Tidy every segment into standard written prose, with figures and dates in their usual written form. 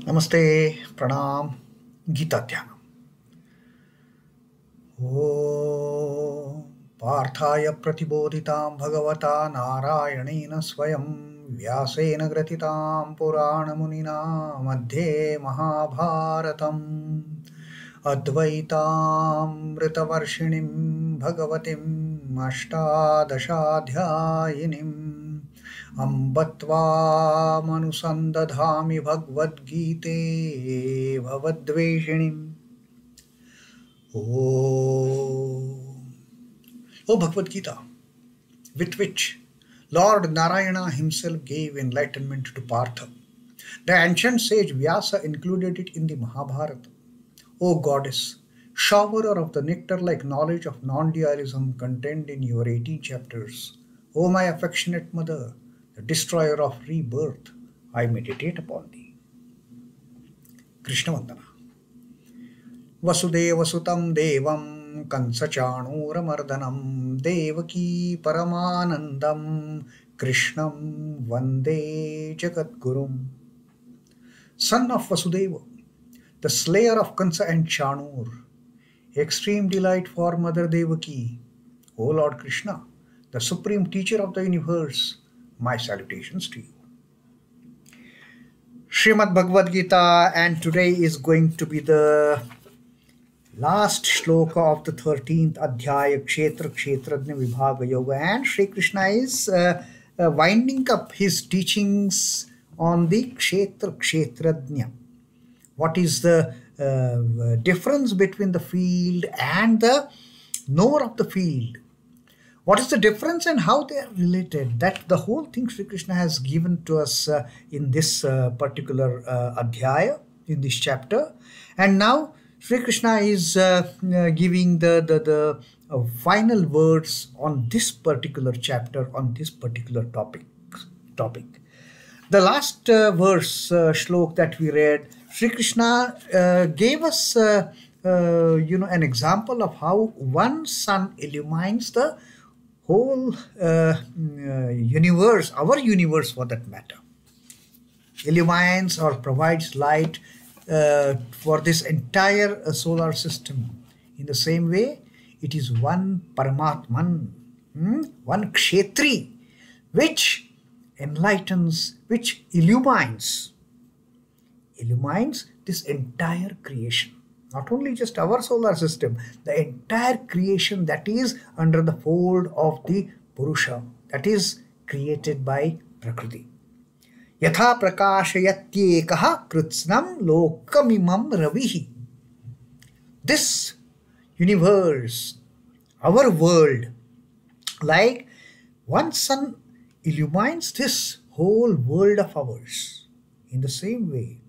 Namaste, Pranam, Gita Dhyanam. Om Parthaya Pratibodhitam Bhagavata Narayanena Swayam Vyasena Gratitam Purana Munina Madhye Mahabharatam Advaitam Ritavarshinim Bhagavatim Ashtadashadhyayinim Ambatva manusandadhami Bhagvad Gite Bhavadveshinim. O Bhagavad Gita, with which Lord Narayana himself gave enlightenment to Partha. The ancient sage Vyasa included it in the Mahabharata. O Goddess, showerer of the nectar-like knowledge of non-dualism contained in your 18 chapters, O my affectionate mother, the destroyer of rebirth, I meditate upon thee. Krishna Vandana. Vasudeva Sutam Devam Kansachanuramardanam Devaki Paramanandam Krishnam Vande Jagadgurum. Son of Vasudeva, the slayer of Kansa and Chanur, extreme delight for Mother Devaki, O Lord Krishna, the supreme teacher of the universe, my salutations to you. Shrimadbhagavadgita, and today is going to be the last shloka of the 13th adhyaya, Kshetrajnya Vibhag Yoga, and Sri Krishna is winding up his teachings on the Kshetradnya. What is the difference between the field and the knower of the field? What is the difference and how they are related? That the whole thing Sri Krishna has given to us in this particular adhyaya, in this chapter. And now Sri Krishna is giving the final words on this particular chapter, on this particular topic. The last verse, shlok that we read, Sri Krishna gave us an example of how one sun illumines the whole universe, our universe for that matter, illumines or provides light for this entire solar system. In the same way, it is one Paramatman, one Kshetri, which enlightens, which illumines this entire creation. Not only just our solar system, the entire creation that is under the fold of the Purusha, that is created by Prakriti. Yatha prakashayatyekaha kritsnam lokamimam ravihi. This universe, our world, like one sun illumines this whole world of ours. In the same way,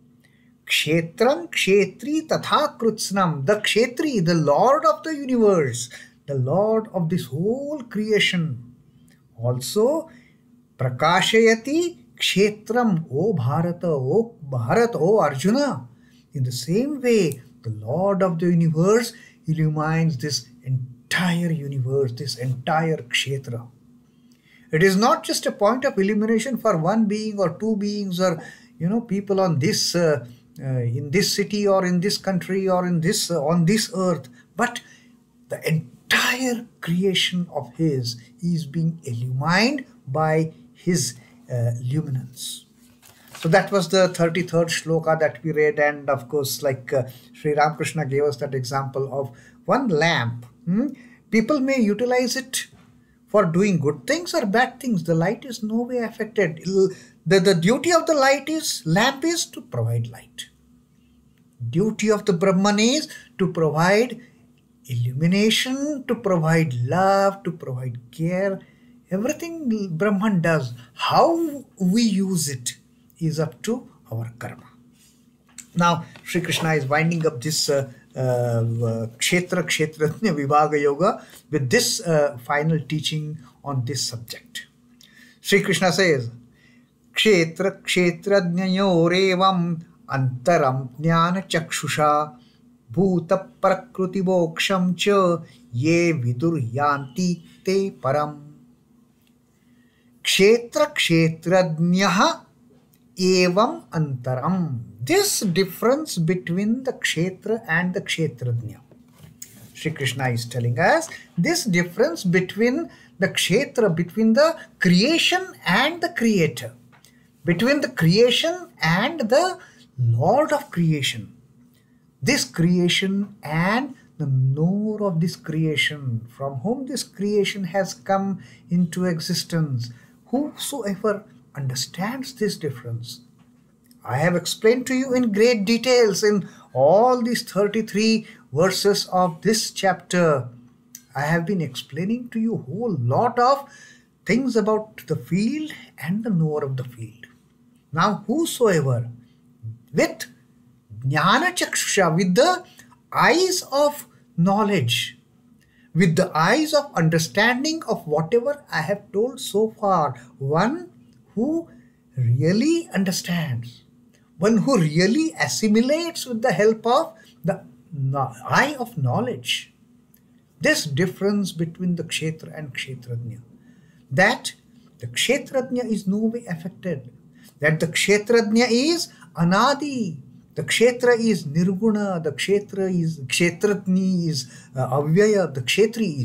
Kshetram, Kshetri, Tatha Kritsnam, the Kshetri, the Lord of the universe, the Lord of this whole creation, also Prakashayati Kshetram, O Bharata, O Arjuna. In the same way, the Lord of the universe illumines this entire universe, this entire Kshetra. It is not just a point of illumination for one being or two beings or people on this in this city or in this country or in this on this earth, but the entire creation of his is being illumined by his luminance. So that was the 33rd shloka that we read, and of course, like Sri Ramakrishna gave us that example of one lamp. People may utilize it for doing good things or bad things. The light is no way affected. The duty of the lamp is to provide light. Duty of the Brahman is to provide illumination, to provide love, to provide care. Everything Brahman does. How we use it is up to our karma. Now, Sri Krishna is winding up this Kshetrajnya Vibhag Yoga with this final teaching on this subject. Sri Krishna says, Kshetrakshetrajñayorevam antaram jñānacakshushā bhūtaprakrutimoksham cha ye viduryānti te param. Kshetrakshetrajñah evam antaram. This difference between the Kshetra and the Kshetrajna. Sri Krishna is telling us this difference between the Kshetra, between the creation and the creator, between the creation and the Lord of creation. This creation and the knower of this creation, from whom this creation has come into existence. Whosoever understands this difference. I have explained to you in great details in all these 33 verses of this chapter. I have been explaining to you a whole lot of things about the field and the knower of the field. Now, whosoever with jñānacakshushā, with the eyes of knowledge, with the eyes of understanding of whatever I have told so far, one who really understands, one who really assimilates with the help of the eye of knowledge, this difference between the Kshetra and Kshetrajna, that the Kshetrajna is no way affected, that the Kshetrajna is anadi, the Kshetra is nirguna, the Kshetradnya is avyaya, the Kshetri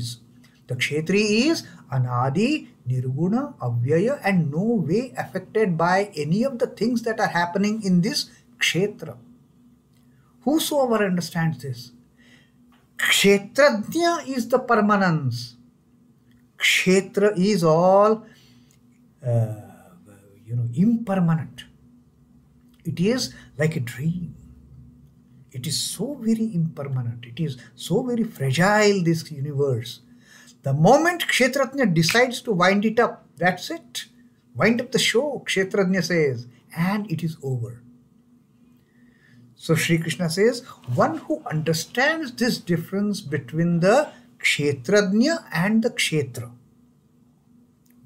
is anadi, nirguna, avyaya, and no way affected by any of the things that are happening in this Kshetra. Whosoever understands this, Kshetrajnya is the permanence. Kshetra is all impermanent. It is like a dream. It is so very impermanent. It is so very fragile, this universe. The moment Kshetrajna decides to wind it up, that's it. Wind up the show, Kshetrajna says, and it is over. So Sri Krishna says, one who understands this difference between the Kshetrajna and the Kshetra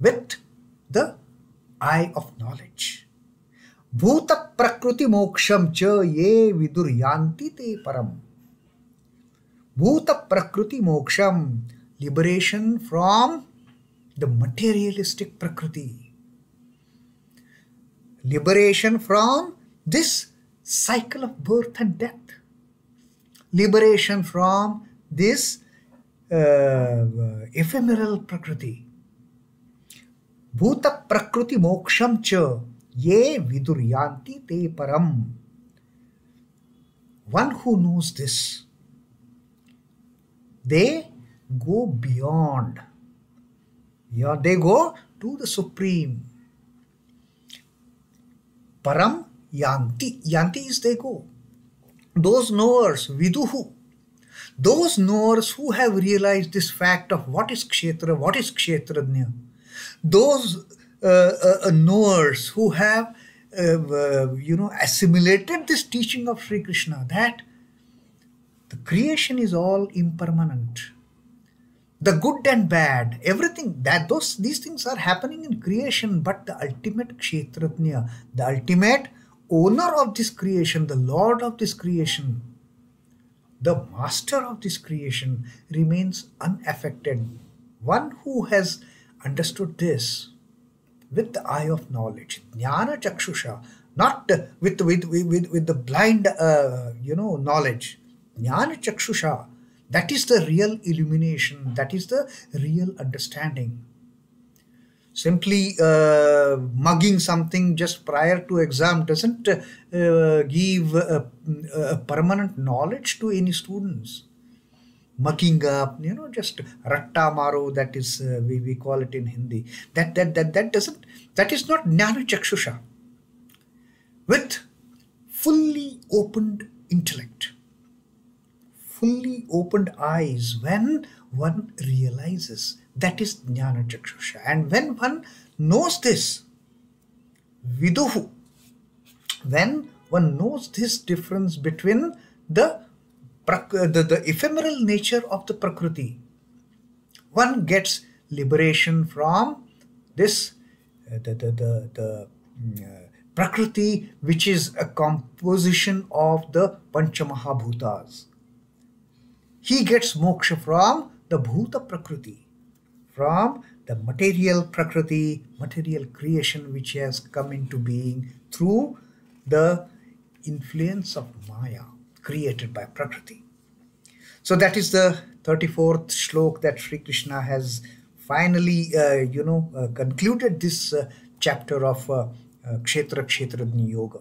with the eye of knowledge. Bhūtaprakrutimoksham cha ye viduryānti te param. Bhūtaprakrutimoksham, liberation from the materialistic Prakriti. Liberation from this cycle of birth and death. Liberation from this ephemeral Prakriti. Bhūtaprakrutimoksham cha ye viduryānti te param. One who knows this, they go beyond. Yeah, they go to the Supreme. Param yanti. Yanti is they go. Those knowers, viduhu, those knowers who have realized this fact of what is Kshetra, what is Kshetrajna, those knowers who have assimilated this teaching of Sri Krishna, that the creation is all impermanent, the good and bad, everything, these things are happening in creation, but the ultimate Kshetrajna, the ultimate owner of this creation, the Lord of this creation, the master of this creation, remains unaffected. One who has understood this with the eye of knowledge, jñānacakshushā, not with the blind knowledge, jñānacakshushā, that is the real illumination, that is the real understanding. Simply mugging something just prior to exam doesn't give a permanent knowledge to any students. Mucking up, just ratta maro, that is we call it in Hindi. That is not jñānacakshushā. With fully opened intellect, fully opened eyes, when one realizes, that is jñānacakshushā. And when one knows this, viduhu, when one knows this difference between the ephemeral nature of the Prakriti, one gets liberation from this the Prakriti, which is a composition of the Panchamahabhutas. He gets moksha from the Bhutaprakriti, from the material Prakriti, material creation which has come into being through the influence of Maya created by Prakriti. So that is the 34th shlok that Sri Krishna has finally, concluded this chapter of Kshetra Yoga.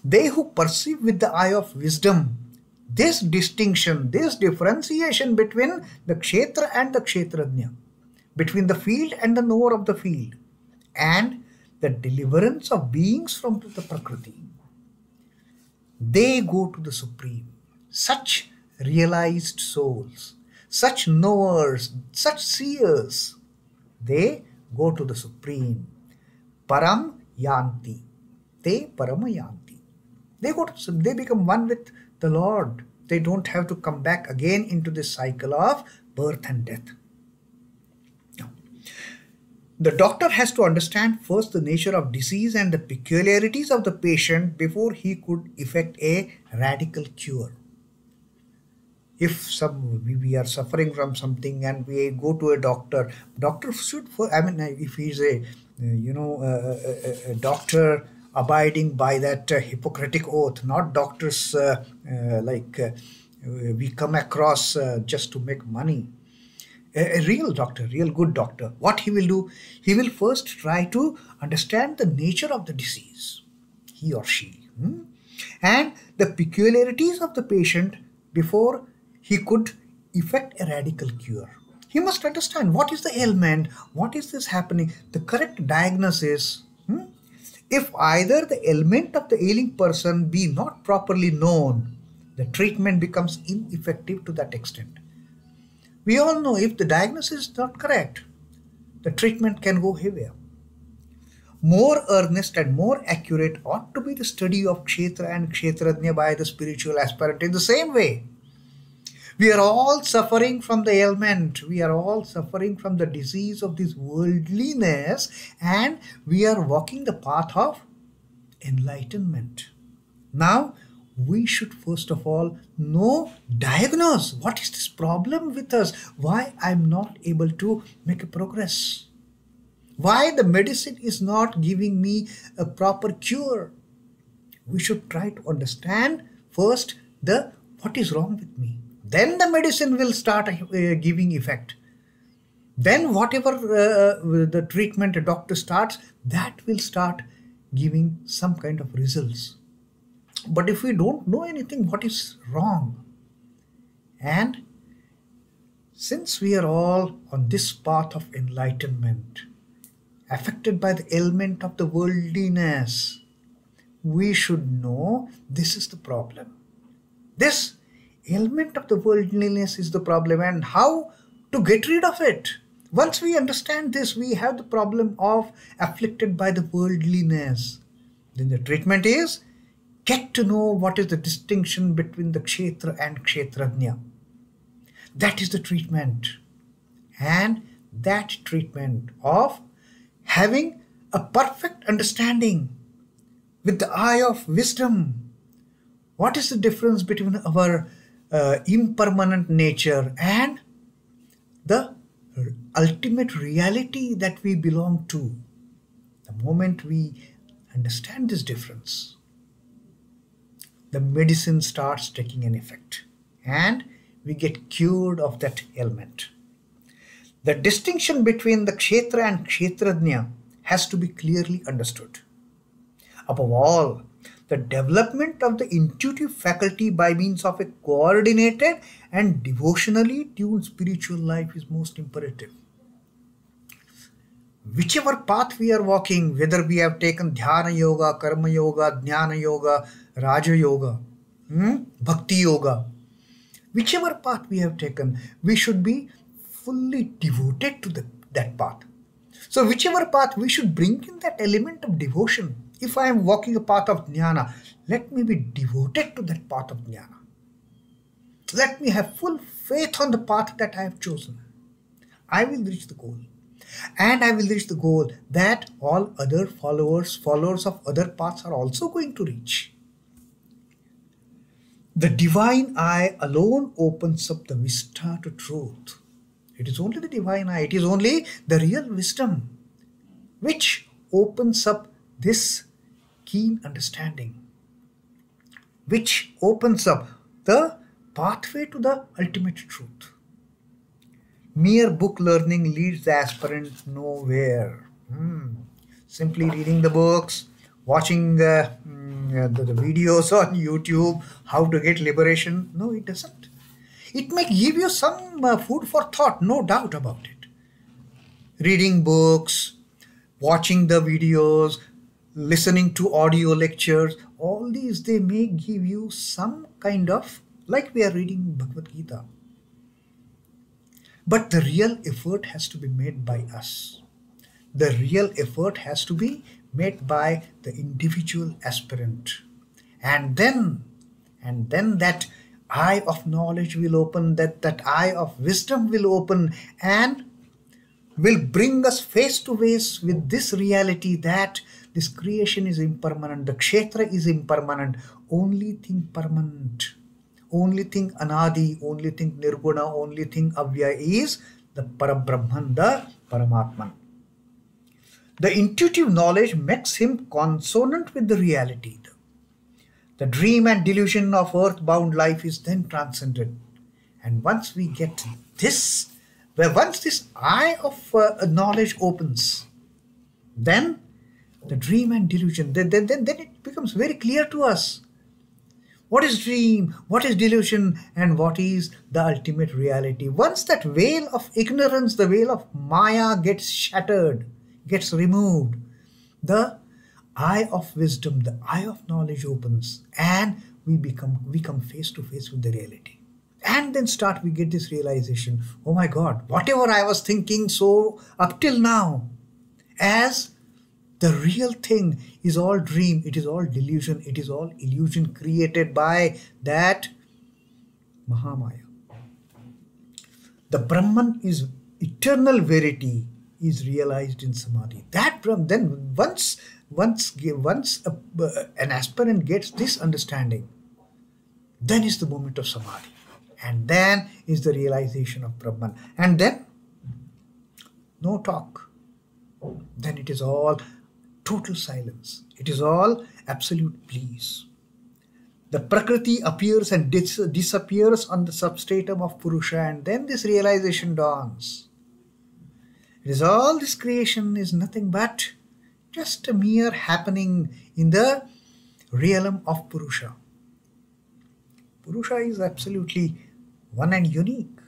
They who perceive with the eye of wisdom this distinction, this differentiation between the Kshetra and the Kshetrajna, between the field and the knower of the field, and the deliverance of beings from the Prakriti, they go to the Supreme. Such realized souls, such knowers, such seers, they go to the Supreme. Param yanti. They paramayanti. They become one with the Lord. They don't have to come back again into this cycle of birth and death. Now, the doctor has to understand first the nature of disease and the peculiarities of the patient before he could effect a radical cure. If we are suffering from something and we go to a doctor should, if he's a doctor abiding by that Hippocratic oath, not doctors we come across just to make money. A real doctor, real good doctor, what he will do, he will first try to understand the nature of the disease, he or she, and the peculiarities of the patient before he could effect a radical cure. He must understand what is the ailment, what is this happening, the correct diagnosis. If either the ailment of the ailing person be not properly known, the treatment becomes ineffective to that extent. We all know if the diagnosis is not correct, the treatment can go haywire. More earnest and more accurate ought to be the study of Kshetra and Kshetrajna by the spiritual aspirant in the same way. We are all suffering from the ailment. We are all suffering from the disease of this worldliness, and we are walking the path of enlightenment. Now, we should first of all diagnose what is this problem with us, why I'm not able to make a progress, why the medicine is not giving me a proper cure. We should try to understand first what is wrong with me. Then the medicine will start giving effect. Then whatever the treatment a doctor starts, that will start giving some kind of results. But if we don't know anything what is wrong, and since we are all on this path of enlightenment, affected by the ailment of the worldliness, we should know this is the problem. This ailment of the worldliness is the problem, and how to get rid of it. Once we understand this, we have the problem of afflicted by the worldliness. Then the treatment is get to know what is the distinction between the Kshetra and Kshetrajna. That is the treatment. And that treatment of having a perfect understanding with the eye of wisdom. What is the difference between our impermanent nature and the ultimate reality that we belong to? The moment we understand this difference, the medicine starts taking an effect and we get cured of that ailment. The distinction between the Kshetra and Kshetrajna has to be clearly understood. Above all, the development of the intuitive faculty by means of a coordinated and devotionally tuned spiritual life is most imperative. Whichever path we are walking, whether we have taken Dhyana Yoga, Karma Yoga, Jnana Yoga, Raja Yoga, Bhakti Yoga, whichever path we have taken, we should be fully devoted to that path. So whichever path, we should bring in that element of devotion. If I am walking a path of jnana, let me be devoted to that path of jnana. Let me have full faith on the path that I have chosen. I will reach the goal. And I will reach the goal that all other followers of other paths are also going to reach. The divine eye alone opens up the vista to truth. It is only the divine eye. It is only the real wisdom which opens up this keen understanding, which opens up the pathway to the ultimate truth. Mere book learning leads the aspirant nowhere. Simply reading the books, watching the videos on YouTube, how to get liberation. No, it doesn't. It may give you some food for thought, no doubt about it. Reading books, watching the videos, listening to audio lectures, all these, they may give you some kind of, like we are reading Bhagavad Gita. But the real effort has to be made by us. The real effort has to be made by the individual aspirant. And then that eye of knowledge will open, that eye of wisdom will open, and will bring us face to face with this reality that this creation is impermanent, the Kshetra is impermanent, only thing permanent, only thing anadi, only thing nirguna, only thing avyaya is the Parabrahman, the Paramatman. The intuitive knowledge makes him consonant with the reality. The dream and delusion of earth-bound life is then transcended. And once we get this, once this eye of knowledge opens, then the dream and delusion, then it becomes very clear to us. What is dream, what is delusion, and what is the ultimate reality? Once that veil of ignorance, the veil of Maya gets shattered, gets removed, the eye of wisdom, the eye of knowledge opens, and we come face to face with the reality. And then we get this realization, oh my God, whatever I was thinking so up till now as the real thing is all dream, it is all delusion, it is all illusion created by that Mahamaya. The Brahman is eternal verity, is realized in Samadhi. That Brahman, then once an aspirant gets this understanding, then is the moment of Samadhi. And then is the realization of Brahman. And then no talk. Then it is all total silence. It is all absolute bliss. The Prakriti appears and disappears on the substratum of Purusha, and then this realization dawns. It is all this creation is nothing but just a mere happening in the realm of Purusha. Purusha is absolutely one and unique.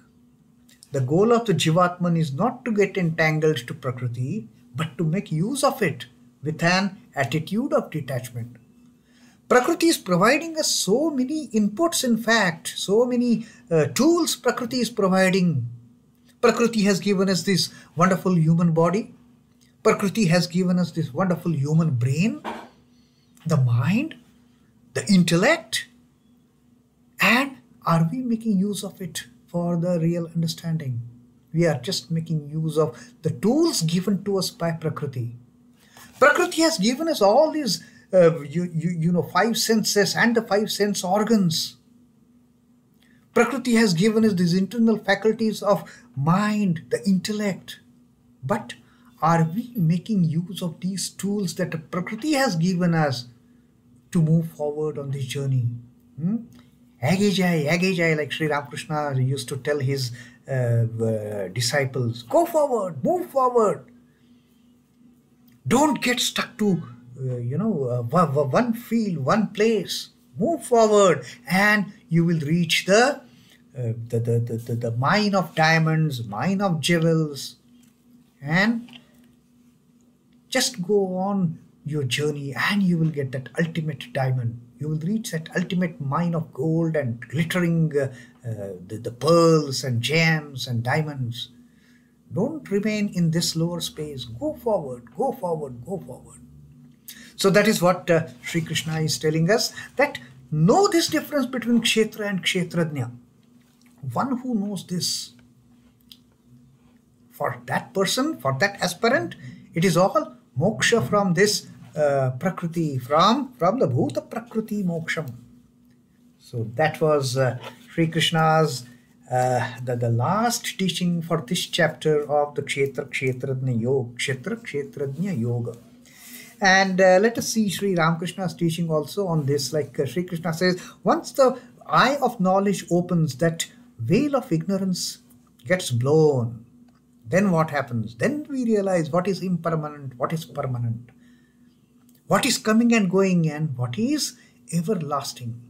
The goal of the Jivatman is not to get entangled to Prakriti, but to make use of it with an attitude of detachment. Prakriti is providing us so many inputs, in fact, so many tools Prakriti is providing. Prakriti has given us this wonderful human body. Prakriti has given us this wonderful human brain, the mind, the intellect. And are we making use of it for the real understanding? We are just making use of the tools given to us by Prakriti. Prakriti has given us all these, five senses and the five sense organs. Prakriti has given us these internal faculties of mind, the intellect. But are we making use of these tools that Prakriti has given us to move forward on this journey? Agajai, like Sri Ramakrishna used to tell his disciples, go forward, move forward. Don't get stuck to, one field, one place. Move forward, and you will reach the mine of diamonds, mine of jewels, and just go on your journey, and you will get that ultimate diamond. You will reach that ultimate mine of gold and glittering the pearls and gems and diamonds. Don't remain in this lower space. Go forward, go forward, go forward. So that is what Sri Krishna is telling us, that know this difference between Kshetra and Kshetrajna. One who knows this, for that person, for that aspirant, it is all moksha from this Prakriti, from the bhūtaprakrutimoksham. So that was Sri Krishna's The last teaching for this chapter of the Kshetrajnya Yoga. And let us see Sri Ramakrishna's teaching also on this. Like Sri Krishna says, once the eye of knowledge opens, that veil of ignorance gets blown, then what happens? Then we realize what is impermanent, what is permanent, what is coming and going, and what is everlasting.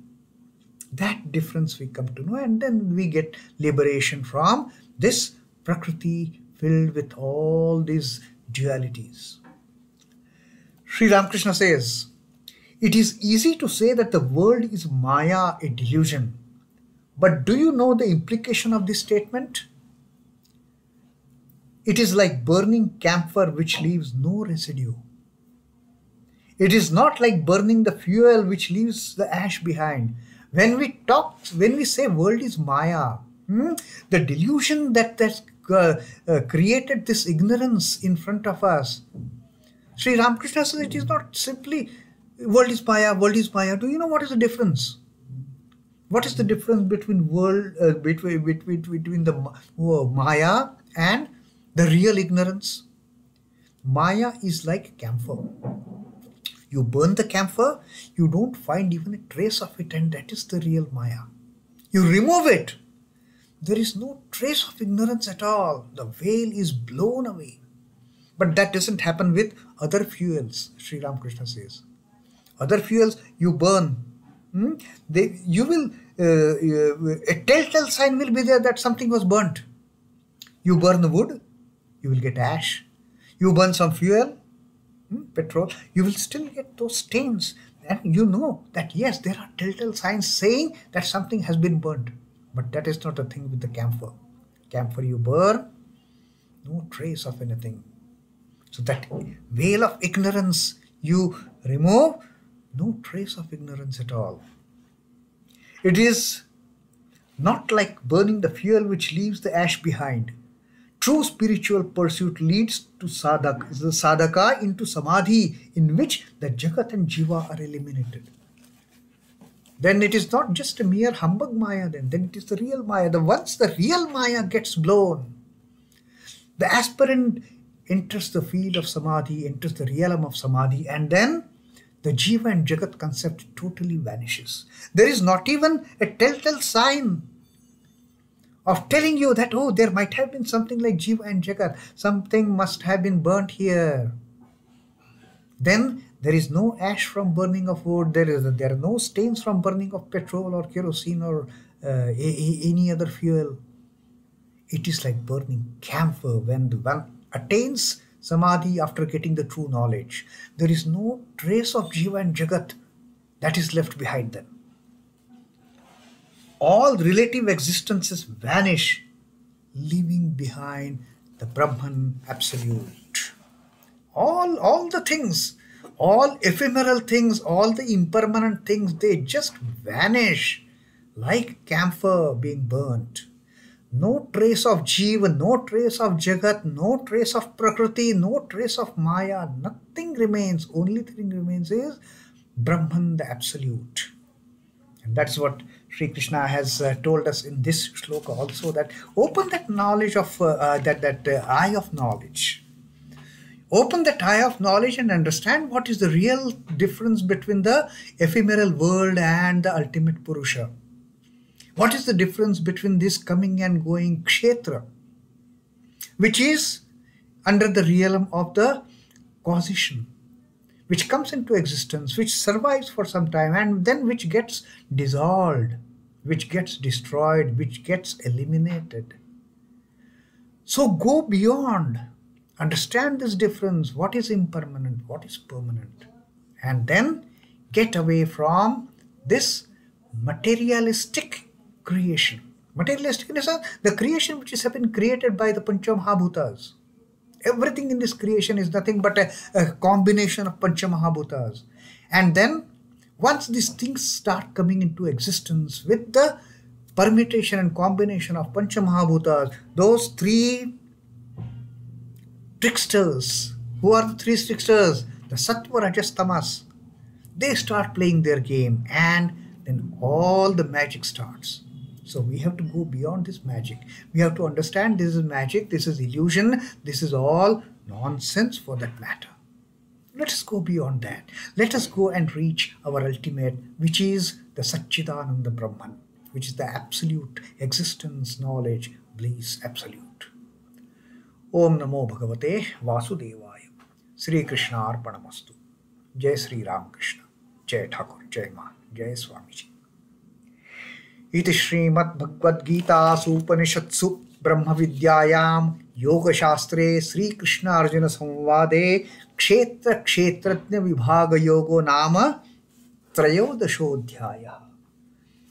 That difference we come to know, and then we get liberation from this Prakriti filled with all these dualities. Sri Ramakrishna says, it is easy to say that the world is Maya, a delusion. But do you know the implication of this statement? It is like burning camphor which leaves no residue. It is not like burning the fuel which leaves the ash behind. When we say world is Maya, the delusion that created this ignorance in front of us, Sri Ramakrishna says it is not simply world is Maya, world is Maya. Do you know what is the difference? What is the difference between between the Maya and the real ignorance? Maya is like camphor. You burn the camphor, you don't find even a trace of it, and that is the real Maya. You remove it, there is no trace of ignorance at all. The veil is blown away. But that doesn't happen with other fuels, Sri Ramakrishna says. Other fuels you burn. A telltale sign will be there that something was burnt. You burn the wood, you will get ash. You burn some fuel, petrol, you will still get those stains, and you know that yes, there are telltale signs saying that something has been burnt. But that is not the thing with the camphor. Camphor you burn, no trace of anything. So that veil of ignorance you remove, no trace of ignorance at all. It is not like burning the fuel which leaves the ash behind. True spiritual pursuit leads to sadhaka into samadhi, in which the jagat and jiva are eliminated. Then it is not just a mere humbug Maya, then it is the real Maya. Once the real Maya gets blown, the aspirant enters the field of samadhi, enters the realm of samadhi, and then the jiva and jagat concept totally vanishes. There is not even a telltale sign of telling you that, oh, there might have been something like jiva and jagat, something must have been burnt here. Then there is no ash from burning of wood, there are no stains from burning of petrol or kerosene or any other fuel. It is like burning camphor when one attains samadhi after getting the true knowledge. There is no trace of jiva and jagat that is left behind them. All relative existences vanish, leaving behind the Brahman absolute. All the things, all ephemeral things, all the impermanent things, they just vanish like camphor being burnt. No trace of jiva, no trace of jagat, no trace of prakriti, no trace of maya, nothing remains. Only thing remains is Brahman, the absolute. And that's what Sri Krishna has told us in this shloka also, that open that knowledge of that eye of knowledge. Open that eye of knowledge and understand what is the real difference between the ephemeral world and the ultimate Purusha. What is the difference between this coming and going Kshetra, which is under the realm of the causation, which comes into existence, which survives for some time, and then which gets dissolved, which gets destroyed, which gets eliminated. So go beyond, understand this difference, what is impermanent, what is permanent, and then get away from this materialistic creation. Materialistic in a sense, the creation which has been created by the Panchamahabhutas. Everything in this creation is nothing but a combination of Panchamahabhutas. And then once these things start coming into existence with the permutation and combination of Panchamahabhutas, those three tricksters, who are the three tricksters? The Sattva, Rajas, Tamas. They start playing their game, and then all the magic starts. So we have to go beyond this magic. We have to understand this is magic, this is illusion, this is all nonsense for that matter. Let us go beyond that. Let us go and reach our ultimate, which is the Satchidananda Brahman, which is the absolute existence, knowledge, bliss, absolute. Om Namo Bhagavate Vasudevaya. Sri Krishna Arpanamastu. Jai Sri Ram Krishna. Jai Thakur. Jai Maan. Jai Swamiji. Iti Shrimadbhagavadgitasupanishatsu Brahmavidyayaam Yoga Shastre SriKrishnarjunasamvade Kshetra Vibhag Yogo Naam Trayodashodhyayah.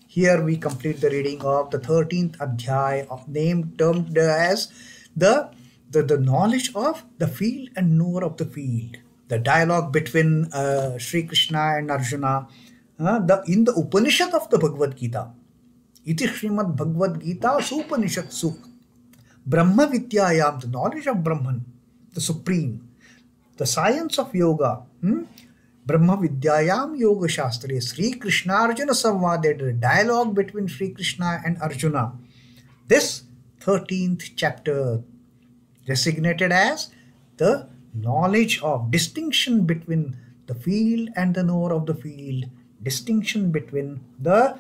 Here we complete the reading of the 13th adhyay of name termed as the knowledge of the field and knower of the field. The dialogue between Sri Krishna and Arjuna in the Upanishad of the Bhagavad Gita. Iti Shrimadbhagavadgitasupanishatsu Brahmavidyayaam, the knowledge of Brahman, the Supreme, the science of yoga. Brahmavidyayaam Yoga Shastre SriKrishnarjunasamvade, the dialogue between Sri Krishna and Arjuna. This 13th chapter designated as the knowledge of distinction between the field and the knower of the field, distinction between the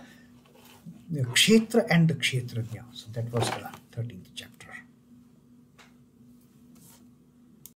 Kshetra and the Kshetrajna. So that was the 13th chapter.